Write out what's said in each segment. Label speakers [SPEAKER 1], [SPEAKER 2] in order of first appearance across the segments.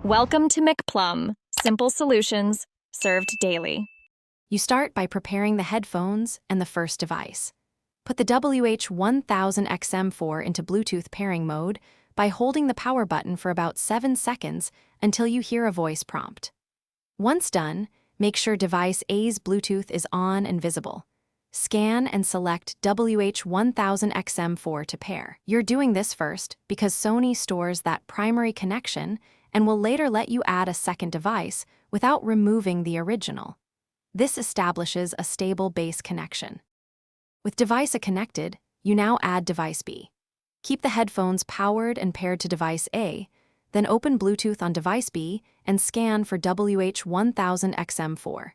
[SPEAKER 1] Welcome to McPlum, simple solutions served daily.
[SPEAKER 2] You start by preparing the headphones and the first device. Put the Xm4 into Bluetooth pairing mode by holding the power button for about 7 seconds until you hear a voice prompt. Once done, make sure device A's Bluetooth is on and visible. Scan and select Xm4 to pair. You're doing this first because Sony stores that primary connection and will later let you add a second device without removing the original. This establishes a stable base connection. With device A connected, you now add device B. Keep the headphones powered and paired to device A, then open Bluetooth on device B and scan for Xm4.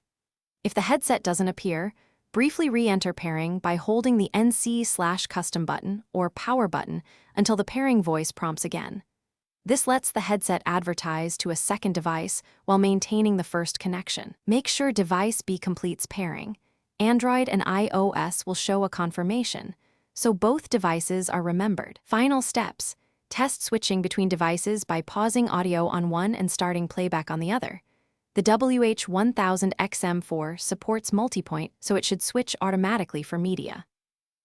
[SPEAKER 2] If the headset doesn't appear, briefly re-enter pairing by holding the NC/custom button or power button until the pairing voice prompts again. This lets the headset advertise to a second device while maintaining the first connection. Make sure device B completes pairing. Android and iOS will show a confirmation, so both devices are remembered. Final steps: test switching between devices by pausing audio on one and starting playback on the other. The Xm4 supports multipoint, so it should switch automatically for media.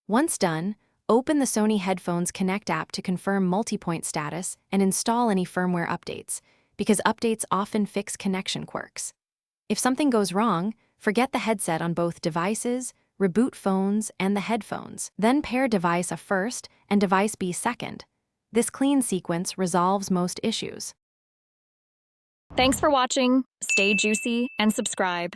[SPEAKER 2] Once done, open the Sony Headphones Connect app to confirm multipoint status and install any firmware updates, because updates often fix connection quirks. If something goes wrong, forget the headset on both devices, reboot phones, and the headphones. Then pair device A first and device B second. This clean sequence resolves most issues.
[SPEAKER 1] Thanks for watching. Stay juicy and subscribe.